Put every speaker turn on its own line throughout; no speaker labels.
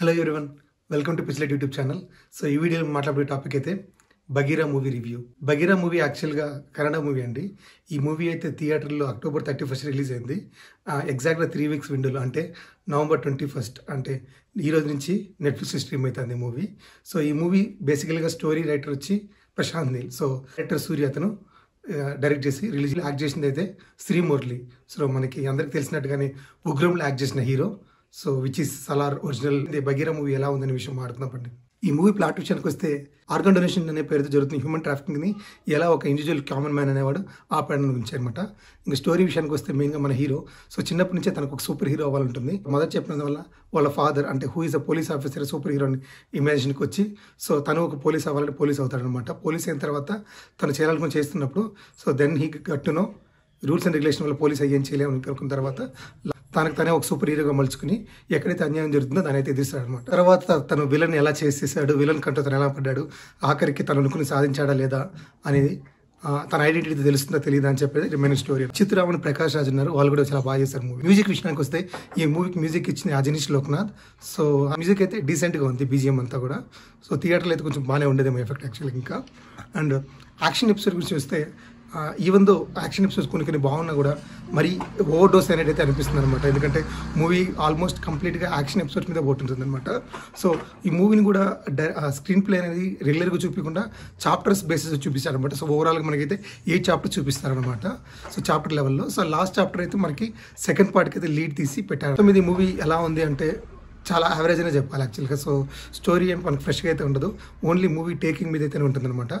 Hello everyone, welcome to Pitchlight YouTube channel. So ఈ వీడియోలో మాట్లాడే టాపిక్ అయితే Bagheera movie review. Bagheera movie యాక్చువల్గా కన్నడ మూవీ అండి. ఈ మూవీ అయితే థియేటర్లో October 31 రిలీజ్ అయింది. ఎగ్జాక్ట్గా 3 weeks విండోలో, అంటే November 21 అంటే ఈ రోజు నుంచి నెట్ఫ్లిక్స్ స్ట్రీమ్ అవుతుంది మూవీ. సో ఈ మూవీ బేసికల్గా స్టోరీ రైటర్ వచ్చి ప్రశాంత్ నీల్. సో డైరెక్టర్ సూర్య అతను డైరెక్ట్ చేసి రిలీజ్ యాక్ట్ చేసింది అయితే శ్రీమురళి. సో మనకి అందరికి తెలిసినట్టుగానే ఉగ్రంలో యాక్ట్ చేసిన hero. So which is Salaar original. Bagheera movie ఎలా ఉందనే విషయం మాట్లాడుతున్నప్పండి. ఈ మూవీ ప్లాట్ విషయానికి వస్తే ఆర్గన్ డొనేషన్ అనే పేరుతో జరుగుతున్న హ్యూమన్ ట్రాఫికింగ్ని ఎలా ఒక ఇండివిజువల్ కామన్ మ్యాన్ అనేవాడు ఆ పైన గురించి అనమాట. ఇంకా స్టోరీ విషయానికి వస్తే మెయిన్గా మన హీరో చిన్నప్పటి నుంచే తనకు ఒక సూపర్ హీరో అవ్వాలంటుంది. మొదట చెప్పినందు వల్ల వాళ్ళ ఫాదర్ అంటే who is a police officer super హీరోని ఇమాజిన్కి వచ్చి తను ఒక పోలీస్ అవ్వాలంటే పోలీస్ అవుతాడనమాట. పోలీస్ అయిన తర్వాత తను చేయాలనుకుని చేస్తున్నప్పుడు then he got to know rules and regulation వల్ల పోలీస్ అయ్యేం చేయలేము అనుకున్న తర్వాత తనకు తనే ఒక సూపర్ హీరోగా మలుచుకుని ఎక్కడైతే అన్యాయం జరుగుతుందో దాని అయితే ఎదిరిస్తాడు అనమాట. తర్వాత తను విలన్ ఎలా చేసేసాడు, విలన్ కంటూ తను ఎలా పడ్డాడు, ఆఖరికి తను అనుకుని సాధించాడా లేదా అనేది తన ఐడెంటిటీ తెలుస్తుందా తెలియదా అని చెప్పేది రిమైనింగ్ స్టోరీ. చిత్రావణి ప్రకాష్ రాజ్ ఉన్నారు, వాళ్ళు కూడా చాలా బాగా చేశారు మూవీ. మ్యూజిక్ విషయానికి వస్తే ఈ మూవీకి మ్యూజిక్ ఇచ్చింది అజనీష్ లోక్నాథ్. సో ఆ మ్యూజిక్ అయితే డీసెంట్గా ఉంది, బీజిఎం అంతా కూడా. సో థియేటర్లో అయితే కొంచెం బాగానే ఉండేదేమో ఎఫెక్ట్ యాక్చువల్గా. ఇంకా అండ్ యాక్షన్ ఎపిసోడ్ గురించి వస్తే ఈవెన్ దో యాక్షన్ ఎపిసోడ్స్ కొన్ని బాగున్నా కూడా మరీ ఓవర్ డోస్ అనేది అయితే అనిపిస్తుంది అనమాట. ఎందుకంటే మూవీ ఆల్మోస్ట్ కంప్లీట్గా యాక్షన్ ఎపిసోడ్స్ మీద పోతుంటుంది అనమాట. సో ఈ మూవీని కూడా స్క్రీన్ ప్లే అనేది రెగ్యులర్గా చూపించకుండా చాప్టర్స్ బేసిస్ చూపిస్తారు అనమాట. సో ఓవరాల్గా మనకైతే 8 చాప్టర్స్ చూపిస్తారనమాట. సో చాప్టర్ లెవెల్లో. సో లాస్ట్ చాప్టర్ అయితే మనకి సెకండ్ పార్ట్కి అయితే లీడ్ తీసి పెట్టారు. సో ఇది మూవీ ఎలా ఉంది అంటే చాలా యావరేజ్ అనే చెప్పాలి యాక్చువల్గా. సో స్టోరీ ఏం మనకు ఫ్రెష్గా అయితే ఉండదు, ఓన్లీ మూవీ టేకింగ్ మీద అయితేనే ఉంటుంది అనమాట.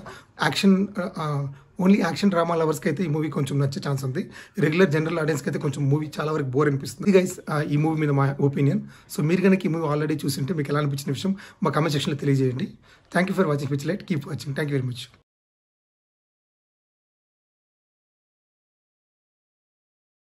ఓన్లీ యాక్షన్ డ్రామా లవర్స్కి అయితే ఈ మూవీ కొంచెం నచ్చే ఛాన్స్ ఉంది. రెగ్యులర్ జనరల్ ఆడియన్స్కి అయితే కొంచెం మూవీ చాలా వరకు బోర్ అనిపిస్తుంది. గైస్ ఈ మూవీ మీద మా ఒపీనియన్. సో మీరు కనుక ఈ మూవీ ఆల్రెడీ చూసింటే మీకు ఎలా అనిపించిన విషయం మా కామెంట్ సెక్షన్లో తెలియజేయండి. Thank you for watching Pitchlight. Keep watching. Thank you very much.